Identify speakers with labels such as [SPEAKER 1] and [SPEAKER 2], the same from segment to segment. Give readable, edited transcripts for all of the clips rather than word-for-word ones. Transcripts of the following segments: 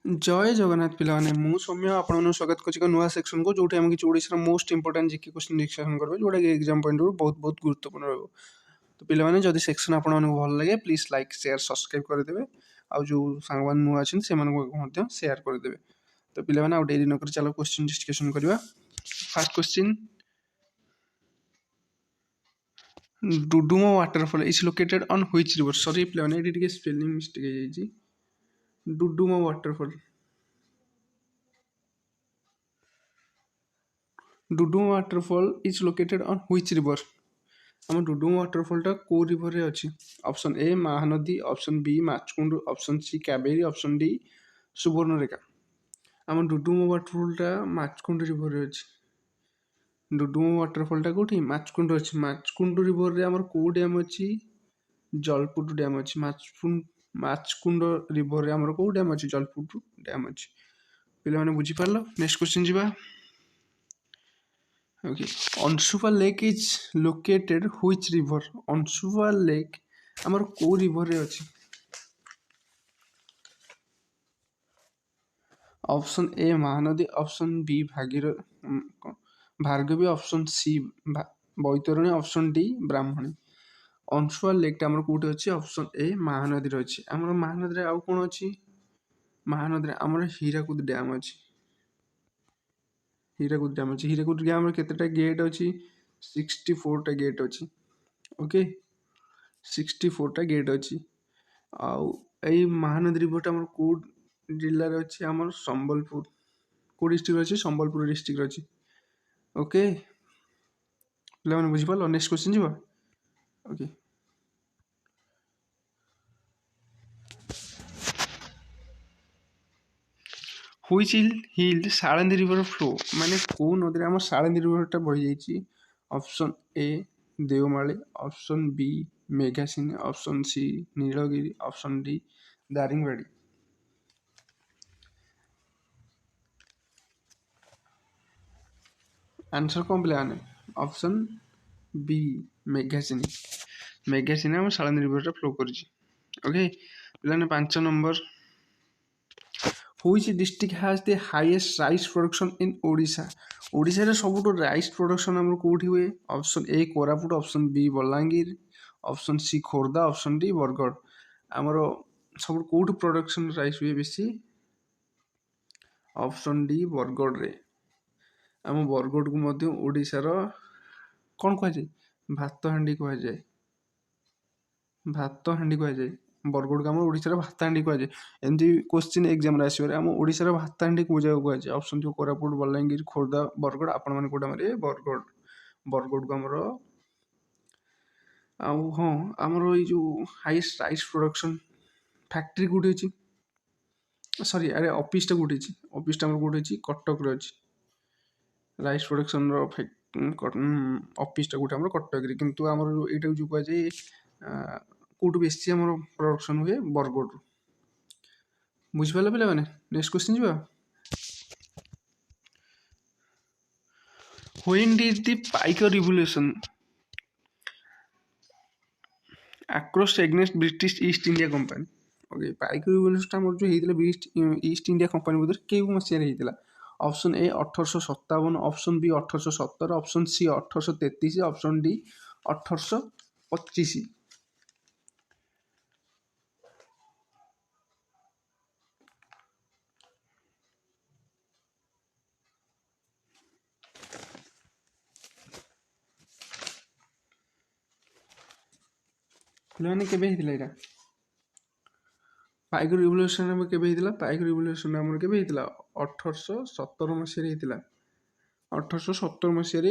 [SPEAKER 1] जय जगन्नाथ पिलाने मु सौम्य आपन स्वागत कर नुआ सेक्शन को जो आम किसी ओडिशार most important GK question discussion करबे जोटा कि एग्जाम पॉइंट बहुत बहुत गुरुत्वपूर्ण रहो। तो पिलाने जदि सेक्शन आपन भल लगे प्लीज लाइक शेयर सब्सक्राइब करदेवे आ जो सांग मान नुआ अच्छे से शेयर करदेवे। तो पिलाने आउ डेरी नकर चलो क्वेश्चन डिस्कशन करबा। First question, Duduma waterfall is located on which river? Sorry पिलाने ये स्पेलिंग मिस्टेक है जाई। Duduma waterfall, Duduma waterfall is located on which river? आम डुडुमो वाटरफॉलटा कौ रिवर अच्छी? Option A Mahanadi, option B Machkund, option C Kaveri, option D Subarnarekha. आम डुडुमो वाटरफॉलटा माचकुंड रिवर अच्छी। डुडुमो वाटरफॉलटा कौटी? माचकुंड अच्छी। माचकुंड रिवर आम कौ डैम अच्छी? जलपुर डैम अच्छी। माचकुंड रिवर आम कौ डैम अच्छी? जलपुर डैम अच्छी। पे मैंने बुझीपार। Next question ji. Okay. Ansuva Lake is located which river? Ansuva Lake आमर को रिवर रे अछि? Option A Mahanadi, option B Bhargavi, option C Baitarani, option D Brahmani. Ansupa lake आमर कोठी अछि? ऑप्शन ए महानदी रे अछि। आमर महानदी रे आउ कोन अछि? महानदी रे आमर हीराकुद डैम अछि। हीराकुद डैम अच्छी। हीराकुद डैम केतेटा गेट अच्छी? 64टा गेट अच्छी। ओके 64टा गेट अच्छी। आउ एई महानदी रिवरटा हमर को जिल्ला रे अच्छी? हमर संबलपुर। को डिस्ट्रिक्ट अच्छी? संबलपुर डिस्ट्रिक्ट अच्छी। ओके पिला माने बुझी पालो। नेक्स्ट क्वेश्चन जीवा। Okay, which hill Salandi river flow? माने को नदी रे हमर साळंदी रिवरटा बहि जाईची? Option A Deomali, option B Meghasini, option C Nilgiri, option D Daringbadi. Answer कौन पिला? Option B Meghasini. मेघासिनी हम साळंदी रिवर फ्लो करिछि। ओके पिलाने 5 number, which district has the highest rice production in Odisha? Odisha रे सबुठो राइस प्रोडक्शन हमर कोठी हुए? Option A Koraput, option B Balangir, option C Khordha, option D Bargarh. हमर सब कोठी प्रोडक्शन राइस हुए बेसी? ऑप्शन डी बरगढ़ रे। आम बरगढ़ को मध्य ओडिशार कौन कह जाए? भात हांडी कह जाए। भात हांडी कह जाए बरगढ़ को आम ओडिशार भात हांडी कह जाए। एमती क्वेश्चन एग्जाम रे आसीबे आम ओडिशार भात हांडी को जगह कह जाए? ऑप्शन जो कोरापुट, बलांगीर, खोर्धा, बरगढ़। आपण माने कोटा मारे बरगढ़। बरगढ़ को हमर आउ हाँ आमर ये जो हाईएस्ट राइस प्रोडक्शन फैक्ट्री कोठी अछि? सॉरी अरे ऑफिस टा कोठी अछि? ऑफिस टा हमर कोठी अछि? कटक रे अछि। राइस प्रोडक्शन ऑफिस गोटे कटक किंतु आमर यहाँ जो कह जाए कौटू बेसी आम प्रोडक्शन हुए? बरगढ़। बुझिपारे पे मैंने। नेक्स्ट क्वेश्चन जी। When did the Paika revolution across against British East India Company? Okay Paika revolution आम जो होता ईस्ट इंडिया कंपनी भर केउ मसीह होता? Option A 1857, option B 1817, option C 1833, option D 1825। मैंने केबे हितला एटा? पाइक रिवोल्यूशन में केबे हितला? पाइक रिवोल्यूशन हमर केबे हितला? 1817 मसीह हितला। 1817 मसीह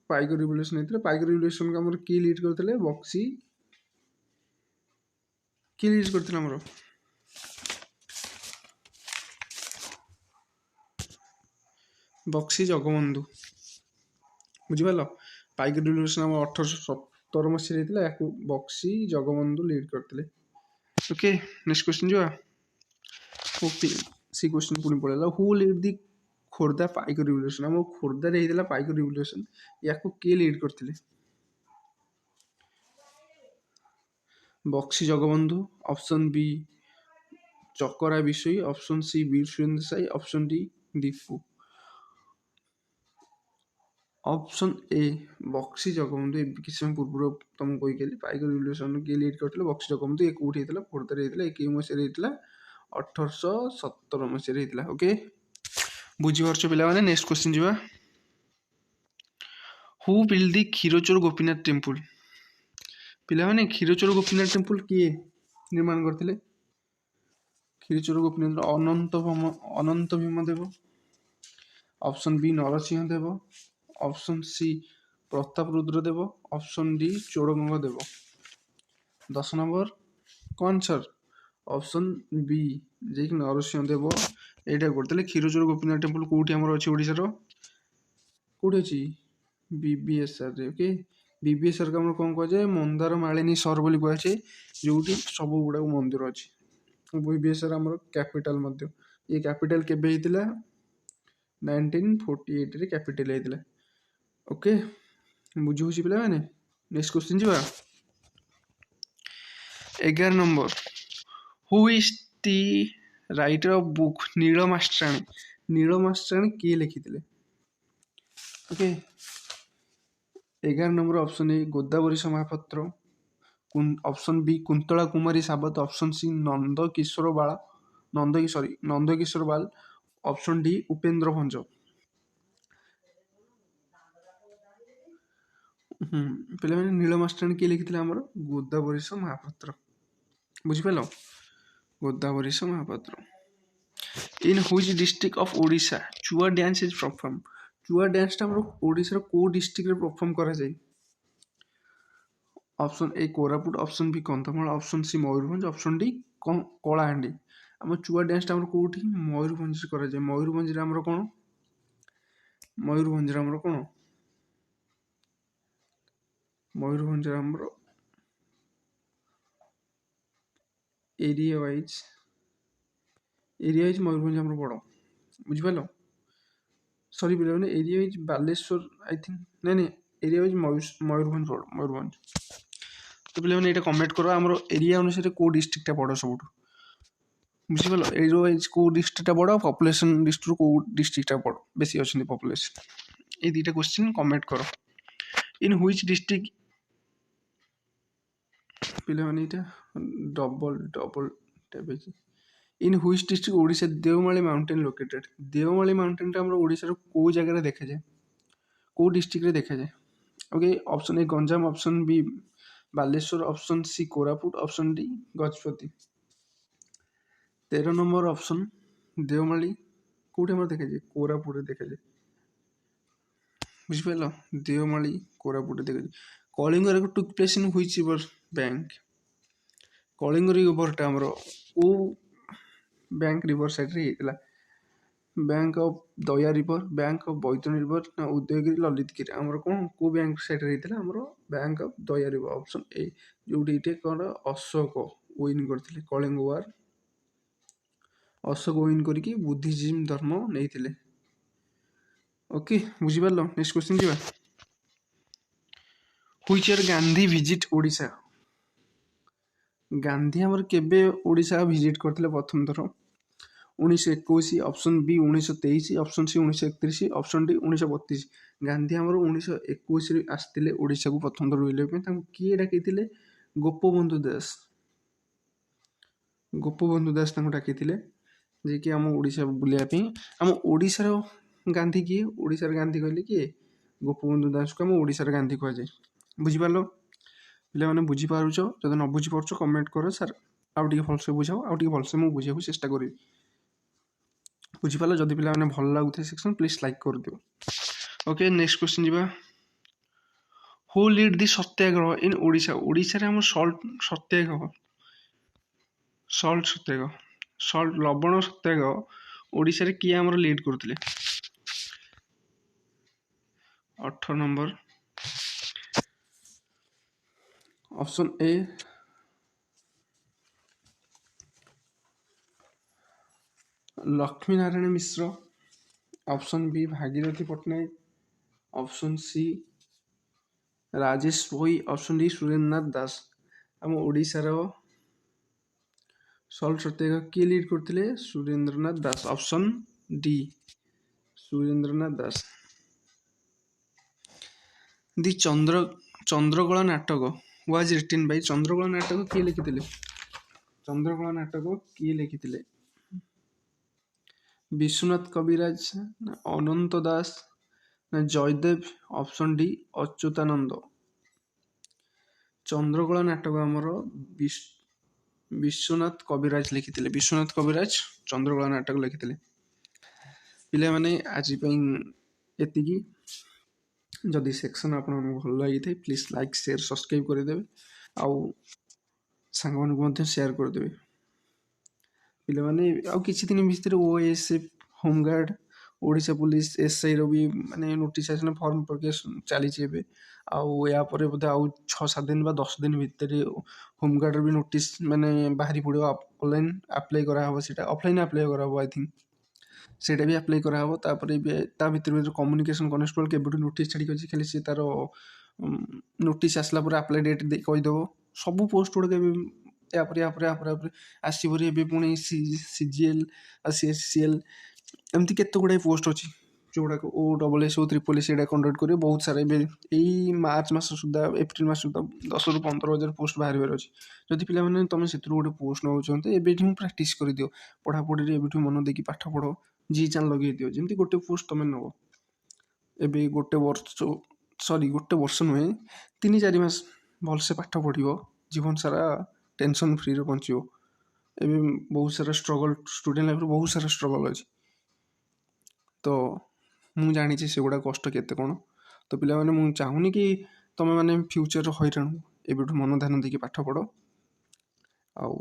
[SPEAKER 1] पाइक रिवोल्यूशन होता। पाइक रिवोल्यूशन को हमर की लीड करते? बक्सी। की लीड करते हमर? बक्सी जगबंधु। बुझिपाल? पाइक रिवोल्यूशन हम 1817 मसीह होता या बक्सी जगबंधु लीड करते। ओके नेक्स्ट क्वेश्चन जो सी क्वेश्चन पुणी पड़ेगा। Who lead the Khordha pike revolution? हम खोर्धा रे होता पाइक रिवोल्यूशन या किए लीड करते? Bakshi Jagabandhu, option B Chakra Bisoi, option C Veer Surendra Sai, option D Dipu. Option A Bakshi Jagabandhu. କିଛି ସମୟ ପୂର୍ବରୁ ତମକୁ କହିଲି ପାଇକ ରିଭଲ୍ୟୁସନ୍ କିଏ ଲିଡ୍ କରିଥିଲେ? ବକ୍ସି ଜଗବନ୍ଧୁ। ଏ କୋଉଠି ହେଇଥିଲା? ଖୋର୍ଦ୍ଧାରେ ହେଇଥିଲା। ଏ କେଉଁ ମସିହାରେ ହେଇଥିଲା? 1817 ମସିହାରେ ହେଇଥିଲା। ଓକେ, ବୁଝିପାରୁଛ ପିଲାମାନେ? ନେକ୍ସଟ କ୍ୱେଶ୍ଚିନ୍ ଯିବା। ହୁ ବିଲ୍ଡ ଦି କ୍ଷୀରଚୋର ଗୋପୀନାଥ ଟେମ୍ପୁଲ? ପିଲାମାନେ କ୍ଷୀରଚୋର ଗୋପୀନାଥ ଟେମ୍ପୁଲ କିଏ ନିର୍ମାଣ କରିଥିଲେ? କ୍ଷୀରଚୋର ଗୋପୀନାଥ ଅନନ୍ତ ଭୀମ ଦେବ, ଅପସନ୍ ବି ନରସିଂହ ଦେବ, ଅପସନ୍ ସି ପ୍ରତାପ ରୁଦ୍ର ଦେବ, ଅପସନ୍ ଡି ଚୋଡ଼ଗଙ୍ଗ ଦେବ। 10 ନମ୍ବର କ'ଣ ସାର୍? ଅପସନ୍ ବି ଯିଏକି ନରସିଂହ ଦେବ ଏଇଟା କରିଥିଲେ। କ୍ଷୀରଚୋର ଗୋପୀନାଥ ଟେମ୍ପୁଲ କୋଉଠି ଆମର ଅଛି? ଓଡ଼ିଶାର କୋଉଠି ଅଛି? BBSRରେ। ଓକେ, BBSRକୁ ଆମର କ'ଣ କୁହାଯାଏ? ମନ୍ଦାର ମାଳିନୀ ସହର ବୋଲି କୁହାଯାଏ, ଯୋଉଠି ସବୁ ଗୁଡ଼ାକ ମନ୍ଦିର ଅଛି। BBSR ଆମର କ୍ୟାପିଟାଲ ମଧ୍ୟ। ଏ କ୍ୟାପିଟାଲ କେବେ ହେଇଥିଲା? 1948ରେ କ୍ୟାପିଟାଲ ହେଇଥିଲା। ଓକେ, ବୁଝି ହେଉଛି ପିଲାମାନେ? ନେକ୍ସଟ କ୍ୱେଶ୍ଚିନ୍ ଯିବା। 11 number. Who is the writer of book Nilamastrani? Nilamastrani କିଏ ଲେଖିଥିଲେ? Okay, 11 number option A Godabarish Mahapatra, option B Kuntala Kumari Sabat, option C Nandakishore Bal, Nandakishore Bal, option D Upendra Bhanja. ପିଲାମାନେ ନୀଳମାଷ୍ଟ୍ରାଣୀ କିଏ ଲେଖିଥିଲେ? ଆମର ଗୋଦାବରୀଶ ମହାପାତ୍ର। ବୁଝିପାରିଲ? Godabarish Mahapatra. In which district of Odisha Chhau dance is perform? ଚୁଆ ଡ୍ୟାନ୍ସଟା ଆମର ଓଡ଼ିଶାର କୋଉ ଡିଷ୍ଟ୍ରିକ୍ଟରେ ପରଫର୍ମ କରାଯାଏ? Option A Koraput, option B Kandhamal, option C Mayurbhanj, option D Kalahandi. ଆମ ଚୁଆ ଡ୍ୟାନ୍ସଟା ଆମର କୋଉଠି? ମୟୂରଭଞ୍ଜରେ କରାଯାଏ। ମୟୂରଭଞ୍ଜରେ ଆମର କ'ଣ? ମୟୂରଭଞ୍ଜରେ ଆମର ଏରିଆ ୱାଇଜ୍ ମୟୂରଭଞ୍ଜ ଆମର ବଡ଼। ବୁଝିପାରିଲ? ସରି ପିଲାମାନେ, area wise Baleswar I think, ନାଇଁ ଏରିଆ ୱାଇଜ୍ ମୟୂରଭଞ୍ଜ ବଡ଼। ମୟୂରଭଞ୍ଜ। ତ ପିଲାମାନେ ଏଇଟା କମେଣ୍ଟ କର, ଆମର ଏରିଆ ଅନୁସାରେ କୋଉ ଡିଷ୍ଟ୍ରିକ୍ଟଟା ବଡ଼ ସବୁଠୁ? ବୁଝିପାରିଲ? ଏରିଆ ୱାଇଜ୍ କୋଉ ଡିଷ୍ଟ୍ରିକ୍ଟଟା ବଡ଼, ପପୁଲେସନ୍ ଦୃଷ୍ଟିରୁ କୋଉ ଡିଷ୍ଟ୍ରିକ୍ଟଟା ବଡ଼ ବେଶୀ ଅଛନ୍ତି ପପୁଲେସନ୍? এই দুইটা কোশ্চিন কমেন্ট কর। In which district? ପିଲାମାନେ ଏଇଟା ଡବଲ ଟାଇପ୍ ଅଛି। In which district Odisha Deomali mountain located? Deomali ମାଉଣ୍ଟେନ୍ଟା ଆମର ଓଡ଼ିଶାର କୋଉ ଜାଗାରେ ଦେଖାଯାଏ? କୋଉ ଡିଷ୍ଟ୍ରିକ୍ଟରେ ଦେଖାଯାଏ? Okay, option A Ganjam, option B Baleswar, option C Koraput, option D Gajapati. 13 number option Deomali କୋଉଠି ଆମର ଦେଖାଯାଏ? କୋରାପୁଟରେ ଦେଖାଯାଏ। ବୁଝିପାରିଲ? ଦେଓମାଳି କୋରାପୁଟରେ ଦେଖାଯାଏ। Kalinga war took place in which river bank? Kalinga ରିଭରଟା ଆମର କୋଉ ବ୍ୟାଙ୍କ ରିଭର ସାଇଡ଼ରେ ହେଇଥିଲା? Bank of Daya river, bank of Baitarani river, ନା ଉଦୟଗିରି ଲଲିତଗିରି? ଆମର କ'ଣ କୋଉ ବ୍ୟାଙ୍କ ସାଇଡ଼ରେ ହେଇଥିଲା? ଆମର bank of Daya river. Option A, ଯୋଉଠି ଏଇଠି କ'ଣ ଅଶୋକ ୱିନ୍ କରିଥିଲେ କଳିଙ୍ଗ ୱାର। ଅଶୋକ ୱିନ୍ କରିକି ବୁଦ୍ଧିଜିମ୍ ଧର୍ମ ନେଇଥିଲେ। ଓକେ, ବୁଝିପାରିଲ? ନେକ୍ସଟ କ୍ୱେଶ୍ଚିନ୍ ଯିବା। Which year Gandhi visit Odisha? Gandhi ଆମର କେବେ ଓଡ଼ିଶା ଭିଜିଟ୍ କରିଥିଲେ ପ୍ରଥମ ଥର? 1921, option B 1923, option C 1931, option D 1932। Gandhi ଆମର 1921ରେ ଆସିଥିଲେ ଓଡ଼ିଶାକୁ ପ୍ରଥମ ଥର ବୁଲିବା ପାଇଁ। ତାଙ୍କୁ କିଏ ଡାକିଥିଲେ? ଗୋପବନ୍ଧୁ ଦାସ। ଗୋପବନ୍ଧୁ ଦାସ ତାଙ୍କୁ ଡାକିଥିଲେ, ଯିଏକି ଆମ ଓଡ଼ିଶା ବୁଲିବା ପାଇଁ। ଆମ ଓଡ଼ିଶାର ଗାନ୍ଧୀ କିଏ? ଓଡ଼ିଶାର ଗାନ୍ଧୀ କହିଲେ କିଏ? ଗୋପବନ୍ଧୁ ଦାସକୁ ଆମ ଓଡ଼ିଶାର ଗାନ୍ଧୀ କୁହାଯାଏ। ବୁଝିପାରିଲ? ପିଲାମାନେ ବୁଝିପାରୁଛ? ଯଦି ନ ବୁଝିପାରୁଛ କମେଣ୍ଟ କର, ସାର୍ ଆଉ ଟିକେ ଭଲସେ ବୁଝାଅ, ଆଉ ଟିକେ ଭଲସେ ମୁଁ ବୁଝିବାକୁ ଚେଷ୍ଟା କରିବି। ବୁଝିପାରିଲ? ଯଦି ପିଲାମାନେ ଭଲ ଲାଗୁଥାଏ ସେକ୍ସନ୍, ପ୍ଲିଜ୍ ଲାଇକ୍ କରିଦିଅ। ଓକେ, ନେକ୍ସଟ କ୍ୱେଶ୍ଚିନ୍ ଯିବା। Who led the Satyagraha in Odisha? ଓଡ଼ିଶାରେ ଆମର ଲବଣ ସତ୍ୟାଗ୍ରହ ଓଡ଼ିଶାରେ କିଏ ଆମର ଲିଡ୍ କରୁଥିଲେ? 18 number option A Lakshmi Narayan Mishra, option B Bhagirathi Pattanayak, option C Rajesh Bhoi, option D Surendranath Das. ଆମ ଓଡ଼ିଶାର ସଲ୍ଟ ସତ୍ୟାଗ୍ରହ କିଏ ଲିଡ୍ କରିଥିଲେ? Surendranath Das. Option D Surendranath Das. The Chandrakala ନାଟକ ୱାଜ୍ ରିଟିନ୍ ବାଇ। ଚନ୍ଦ୍ରକଳା ନାଟକ କିଏ ଲେଖିଥିଲେ? ଚନ୍ଦ୍ରକଳା ନାଟକ କିଏ ଲେଖିଥିଲେ? ବିଶ୍ୱନାଥ କବିରାଜ ନା ଅନନ୍ତ ଦାସ ନା ଜୟଦେବ? Option D Achyutananda. ଚନ୍ଦ୍ରକଳା ନାଟକ ଆମର ବିଶ୍ୱନାଥ କବିରାଜ ଲେଖିଥିଲେ। ବିଶ୍ୱନାଥ କବିରାଜ ଚନ୍ଦ୍ରକଳା ନାଟକ ଲେଖିଥିଲେ। ପିଲାମାନେ ଆଜି ପାଇଁ ଏତିକି। ଯଦି ସେକ୍ସନ୍ ଆପଣଙ୍କୁ ଭଲ ଲାଗିଥାଏ ପ୍ଲିଜ୍ ଲାଇକ୍ ସେୟାର ସବସ୍କ୍ରାଇବ୍ କରିଦେବେ ଆଉ ସାଙ୍ଗମାନଙ୍କୁ ମଧ୍ୟ ସେୟାର କରିଦେବେ। ପିଲାମାନେ ଆଉ କିଛି ଦିନ ଭିତରେ OSF ହୋମଗାର୍ଡ଼ ଓଡ଼ିଶା ପୋଲିସ SIର ବି ମାନେ ନୋଟିସ୍ ଆସିଲା, ଫର୍ମ ପ୍ରକ୍ରିୟା ଚାଲିଛି ଏବେ। ଆଉ ଏହାପରେ ବୋଧେ ଆଉ 6-7 ଦିନ ବା 10 ଦିନ ଭିତରେ ହୋମଗାର୍ଡ଼ର ବି ନୋଟିସ୍ ମାନେ ବାହାରି ପଡ଼ିବ। ଅନଲାଇନ୍ ଆପ୍ଲାଏ କରାହେବ, ସେଇଟା ଅଫଲାଇନ୍ ଆପ୍ଲାଏ କରାହେବ ଆଇ ଥିଙ୍କ। ସେଇଟା ବି ଆପ୍ଲାଏ କରାହେବ। ତାପରେ ବି ତା ଭିତରେ କମ୍ୟୁନିକେସନ୍ କନେଷ୍ଟବଳ କେବେଠୁ ନୋଟିସ୍ ଛାଡ଼ିକି ଅଛି, ଖାଲି ସେ ତାର ନୋଟିସ୍ ଆସିଲା ପରେ ଆପ୍ଲାଏ ଡେଟ୍ କହିଦେବ। ସବୁ ପୋଷ୍ଟ ଗୁଡ଼ାକ ଏବେ ୟାପରେ ଆସିବରି। ଏବେ ପୁଣି CGL ଆଉ CSCL ଏମିତି କେତେ ଗୁଡ଼ାଏ ପୋଷ୍ଟ ଅଛି ଯେଉଁଗୁଡ଼ାକ OSS OSS ସେଇଟା କଣ୍ଡକ୍ଟ କରିବ। ବହୁତ ସାରା ଏବେ ଏଇ ମାର୍ଚ୍ଚ ମାସ ସୁଦ୍ଧା ଏପ୍ରିଲ ମାସ ସୁଦ୍ଧା 10,000 to 15,000 ପୋଷ୍ଟ ବାହାରିବାର ଅଛି। ଯଦି ପିଲାମାନେ ତୁମେ ସେଥିରୁ ଗୋଟେ ପୋଷ୍ଟ ନେଉଛନ୍ତି ଏବେଠୁ ପ୍ରାକ୍ଟିସ୍ କରିଦିଅ। ପଢ଼ାପଢ଼ିରେ ଏବେଠୁ ମନ ଦେଇକି ପାଠ ପଢ଼। ଚାଲ୍ ଲଗେଇ ଦିଅ, ଯେମିତି ଗୋଟେ ପୋଷ୍ଟ ତୁମେ ନେବ। ଏବେ ଗୋଟେ ବର୍ଷ ନୁହେଁ 3-4 ମାସ ଭଲସେ ପାଠ ପଢ଼ିବ, ଜୀବନ ସାରା ଟେନସନ୍ ଫ୍ରିରେ ବଞ୍ଚିବ। ଏବେ ବହୁତ ସାରା ଷ୍ଟ୍ରଗଲ୍, ଷ୍ଟୁଡେଣ୍ଟ ଲାଇଫ୍ରେ ବହୁତ ସାରା ଷ୍ଟ୍ରଗଲ୍ ଅଛି। ତ ମୁଁ ଜାଣିଛି ସେଗୁଡ଼ା କଷ୍ଟ କେତେ କ'ଣ। ତ ପିଲାମାନେ ମୁଁ ଚାହୁଁନି କି ତୁମେମାନେ ଫ୍ୟୁଚର୍ରେ ହଇରାଣ, ଏବେଠୁ ମନ ଧ୍ୟାନ ଦେଇକି ପାଠ ପଢ଼। ଆଉ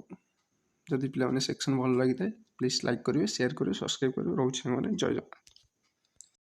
[SPEAKER 1] ଯଦି ପିଲାମାନେ ସେକ୍ସନ୍ ଭଲ ଲାଗିଥାଏ ପ୍ଲିଜ୍ ଲାଇକ୍ କରିବେ, ସେୟାର କରିବେ, ସବସ୍କ୍ରାଇବ୍ କରିବେ। ରହୁଛି ସାଙ୍ଗମାନେ, ଜୟ ଜଗନ୍ନାଥ।